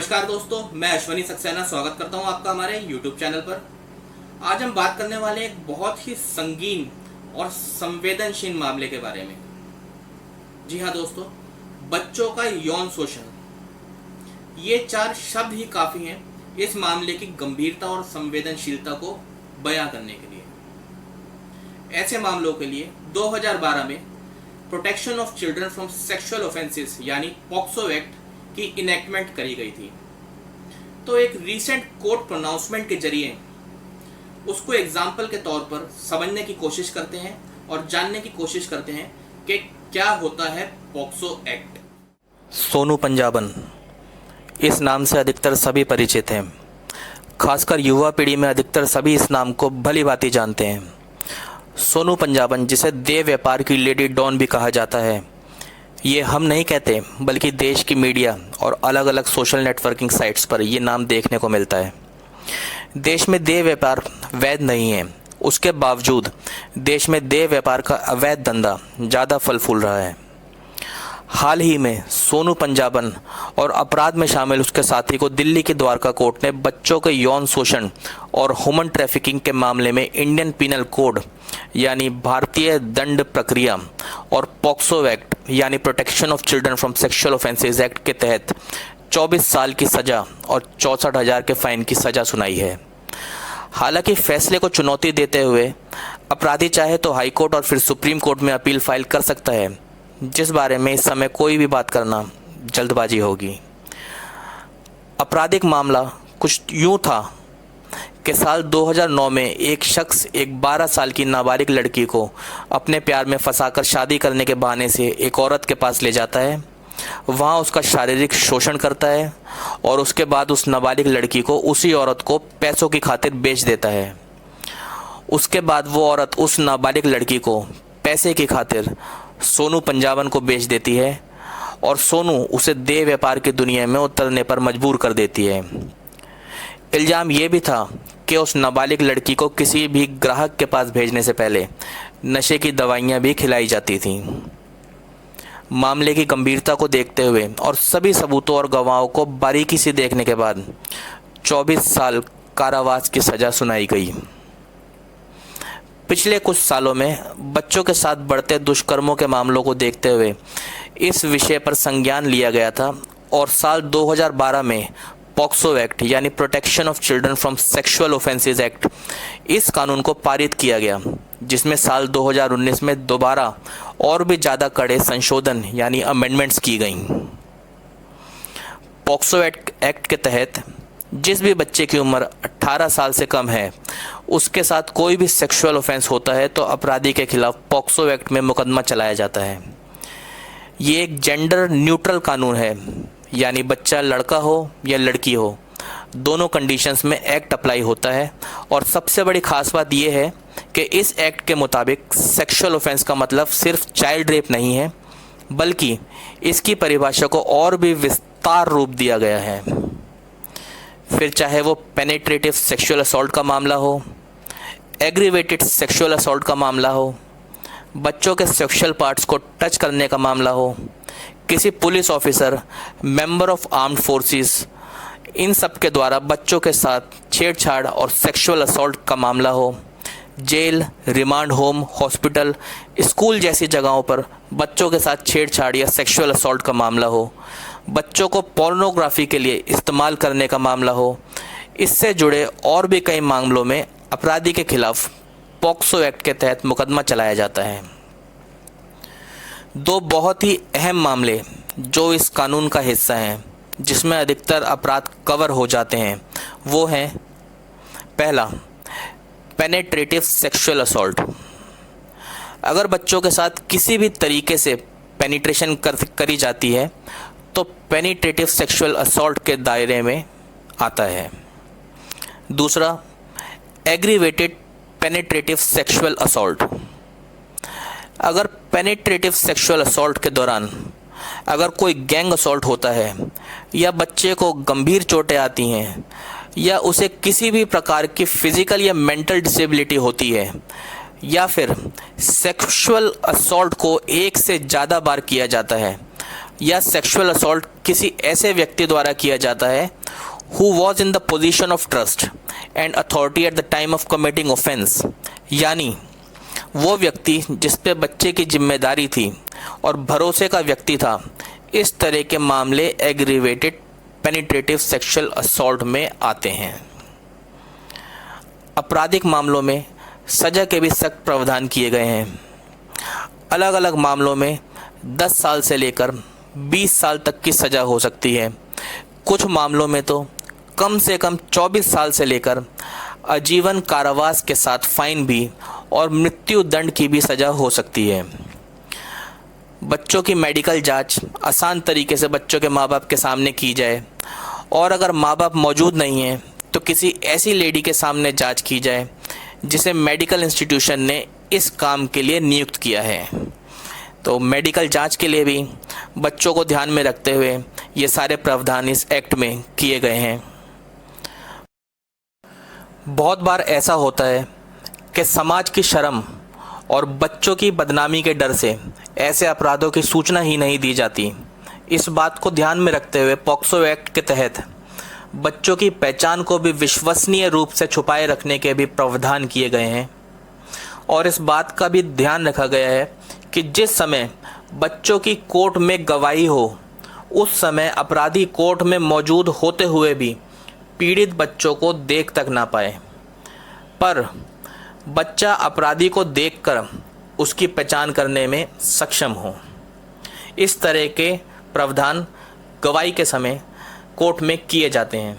नमस्कार दोस्तों, मैं अश्वनी सक्सेना स्वागत करता हूं आपका हमारे YouTube चैनल पर। आज हम बात करने वाले एक बहुत ही संगीन और संवेदनशील मामले के बारे में। जी हाँ दोस्तों, बच्चों का यौन शोषण। ये 4 शब्द ही काफी हैं इस मामले की गंभीरता और संवेदनशीलता को बयां करने के लिए। ऐसे मामलों के लिए 2012 में protection of children from sexual offences यानी पॉक्सो एक्ट की इनेक्टमेंट करी गई थी। तो एक रीसेंट कोर्ट प्रोनाउंसमेंट के जरिए उसको एग्जाम्पल के तौर पर समझने की कोशिश करते हैं और जानने की कोशिश करते हैं कि क्या होता है पॉक्सो एक्ट। सोनू पंजाबन, इस नाम से अधिकतर सभी परिचित हैं। खासकर युवा पीढ़ी में अधिकतर सभी इस नाम को भली भांति जानते हैं। सोनू पंजाबन, जिसे देह व्यापार की लेडी डॉन भी कहा जाता है, ये हम नहीं कहते बल्कि देश की मीडिया और अलग अलग सोशल नेटवर्किंग साइट्स पर ये नाम देखने को मिलता है। देश में देह व्यापार वैध नहीं है, उसके बावजूद देश में देह व्यापार का अवैध धंधा ज़्यादा फल फूल रहा है। हाल ही में सोनू पंजाबन और अपराध में शामिल उसके साथी को दिल्ली की द्वारका कोर्ट ने बच्चों के यौन शोषण और ह्यूमन ट्रैफिकिंग के मामले में इंडियन पीनल कोड यानी भारतीय दंड प्रक्रिया और पॉक्सो एक्ट यानी protection of children from sexual offences act के तहत 24 साल की सज़ा और 64,000 के फाइन की सज़ा सुनाई है। हालांकि फैसले को चुनौती देते हुए अपराधी चाहे तो हाई कोर्ट और फिर सुप्रीम कोर्ट में अपील फाइल कर सकता है, जिस बारे में इस समय कोई भी बात करना जल्दबाजी होगी। आपराधिक मामला कुछ यूँ था कि साल 2009 में एक शख्स एक 12 साल की नाबालिग लड़की को अपने प्यार में फंसाकर शादी करने के बहाने से एक औरत के पास ले जाता है, वहाँ उसका शारीरिक शोषण करता है और उसके बाद उस नाबालिग लड़की को उसी औरत को पैसों की खातिर बेच देता है। उसके बाद वो औरत उस नाबालिग लड़की को पैसे की खातिर सोनू पंजाबन को बेच देती है और सोनू उसे देह व्यापार की दुनिया में उतरने पर मजबूर कर देती है। इल्ज़ाम ये भी था कि उस नाबालिग लड़की को किसी भी ग्राहक के पास भेजने से पहले नशे की दवाइयाँ भी खिलाई जाती थीं। मामले की गंभीरता को देखते हुए और सभी सबूतों और गवाहों को बारीकी से देखने के बाद 24 साल कारावास की सज़ा सुनाई गई। पिछले कुछ सालों में बच्चों के साथ बढ़ते दुष्कर्मों के मामलों को देखते हुए इस विषय पर संज्ञान लिया गया था और साल 2012 में पॉक्सो एक्ट यानी protection of children from sexual offences act, इस कानून को पारित किया गया, जिसमें साल 2019 में दोबारा और भी ज़्यादा कड़े संशोधन यानी अमेंडमेंट्स की गईं। पॉक्सो एक्ट के तहत जिस भी बच्चे की उम्र 18 साल से कम है उसके साथ कोई भी सेक्सुअल ऑफेंस होता है तो अपराधी के खिलाफ पॉक्सो एक्ट में मुकदमा चलाया जाता है। ये एक जेंडर न्यूट्रल कानून है, यानी बच्चा लड़का हो या लड़की हो, दोनों कंडीशंस में एक्ट अप्लाई होता है। और सबसे बड़ी खास बात यह है कि इस एक्ट के मुताबिक सेक्सुअल ऑफेंस का मतलब सिर्फ चाइल्ड रेप नहीं है, बल्कि इसकी परिभाषा को और भी विस्तार रूप दिया गया है। फिर चाहे वो पेनिट्रेटिव सेक्सुअल असॉल्ट का मामला हो, एग्रीवेटेड सेक्सुअल असॉल्ट का मामला हो, बच्चों के सेक्सुअल पार्ट्स को टच करने का मामला हो, किसी police officer, member of armed forces, इन सब के द्वारा बच्चों के साथ छेड़छाड़ और सेक्सुअल असॉल्ट का मामला हो, jail, remand home, hospital, school जैसी जगहों पर बच्चों के साथ छेड़छाड़ या सेक्सुअल असॉल्ट का मामला हो, बच्चों को पोर्नोग्राफी के लिए इस्तेमाल करने का मामला हो, इससे जुड़े और भी कई मामलों में अपराधी के खिलाफ पॉक्सो एक्ट के तहत मुकदमा चलाया जाता है। 2 बहुत ही अहम मामले जो इस कानून का हिस्सा हैं, जिसमें अधिकतर अपराध कवर हो जाते हैं, वो हैं, पहला, पेनिट्रेटिव सेक्सुअल असॉल्ट। अगर बच्चों के साथ किसी भी तरीके से पेनिट्रेशन करी जाती है तो पेनिट्रेटिव सेक्सुअल असॉल्ट के दायरे में आता है। दूसरा, एग्रीवेटेड पेनिट्रेटिव सेक्सुअल असॉल्ट। अगर पेनिट्रेटिव सेक्सुअल असॉल्ट के दौरान अगर कोई गैंग असॉल्ट होता है या बच्चे को गंभीर चोटें आती हैं या उसे किसी भी प्रकार की फिजिकल या मेंटल डिसेबिलिटी होती है या फिर सेक्सुअल असॉल्ट को एक से ज़्यादा बार किया जाता है, या सेक्सुअल असॉल्ट किसी ऐसे व्यक्ति द्वारा किया जाता है who was in the position of trust and authority at the time of committing offence, यानी वो व्यक्ति जिस पे बच्चे की जिम्मेदारी थी और भरोसे का व्यक्ति था, इस तरह के मामले एग्रीवेटेड पेनिट्रेटिव सेक्सुअल असॉल्ट में आते हैं। आपराधिक मामलों में सज़ा के भी सख्त प्रावधान किए गए हैं। अलग अलग मामलों में 10 साल से लेकर 20 साल तक की सज़ा हो सकती है। कुछ मामलों में तो कम से कम 24 साल से लेकर आजीवन कारावास के साथ फाइन भी और मृत्यु दंड की भी सज़ा हो सकती है। बच्चों की मेडिकल जांच आसान तरीके से बच्चों के माँ बाप के सामने की जाए, और अगर माँ बाप मौजूद नहीं हैं तो किसी ऐसी लेडी के सामने जांच की जाए जिसे मेडिकल इंस्टीट्यूशन ने इस काम के लिए नियुक्त किया है। तो मेडिकल जांच के लिए भी बच्चों को ध्यान में रखते हुए ये सारे प्रावधान इस एक्ट में किए गए हैं। बहुत बार ऐसा होता है कि समाज की शर्म और बच्चों की बदनामी के डर से ऐसे अपराधों की सूचना ही नहीं दी जाती। इस बात को ध्यान में रखते हुए पॉक्सो एक्ट के तहत बच्चों की पहचान को भी विश्वसनीय रूप से छुपाए रखने के भी प्रावधान किए गए हैं, और इस बात का भी ध्यान रखा गया है कि जिस समय बच्चों की कोर्ट में गवाही हो, उस समय अपराधी कोर्ट में मौजूद होते हुए भी पीड़ित बच्चों को देख तक ना पाए, पर बच्चा अपराधी को देखकर उसकी पहचान करने में सक्षम हो। इस तरह के प्रावधान गवाही के समय कोर्ट में किए जाते हैं।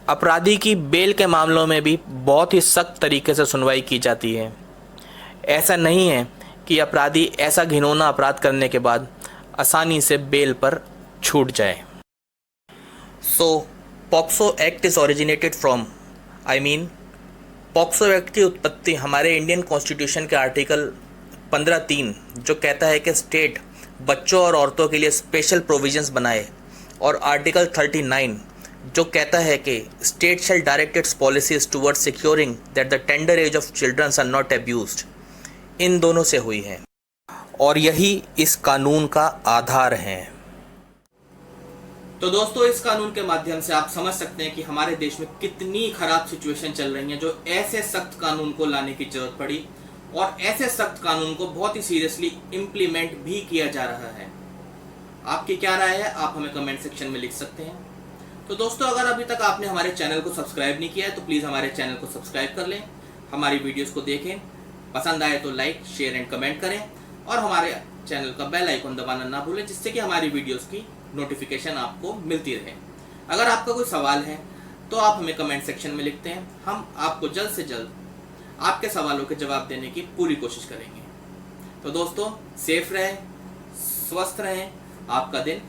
अपराधी की बेल के मामलों में भी बहुत ही सख्त तरीके से सुनवाई की जाती है। ऐसा नहीं है कि अपराधी ऐसा घिनौना अपराध करने के बाद आसानी से बेल पर छूट जाए। So POCSO act is originated from POCSO act की उत्पत्ति हमारे इंडियन कॉन्स्टिट्यूशन के आर्टिकल 15(3) जो कहता है कि स्टेट बच्चों और औरतों के लिए स्पेशल प्रोविजंस बनाए, और आर्टिकल 39 जो कहता है कि state shall direct its policies towards securing that the tender age of childrens are not abused, इन दोनों से हुई है, और यही इस कानून का आधार है। तो दोस्तों, इस कानून के माध्यम से आप समझ सकते हैं कि हमारे देश में कितनी खराब सिचुएशन चल रही है, जो ऐसे सख्त कानून को लाने की जरूरत पड़ी, और ऐसे सख्त कानून को बहुत ही सीरियसली इम्प्लीमेंट भी किया जा रहा है। आपकी क्या राय है, आप हमें कमेंट सेक्शन में लिख सकते हैं। तो दोस्तों, अगर अभी तक आपने हमारे चैनल को सब्सक्राइब नहीं किया है तो प्लीज़ हमारे चैनल को सब्सक्राइब कर लें, हमारी वीडियोस को देखें, पसंद आए तो लाइक, शेयर एंड कमेंट करें, और हमारे चैनल का बेल आइकन दबाना ना भूलें, जिससे कि हमारी वीडियोस की नोटिफिकेशन आपको मिलती रहे। अगर आपका कोई सवाल है तो आप हमें कमेंट सेक्शन में लिखते हैं, हम आपको जल्द से जल्द आपके सवालों के जवाब देने की पूरी कोशिश करेंगे। तो दोस्तों, सेफ रहें, स्वस्थ रहें, आपका दिन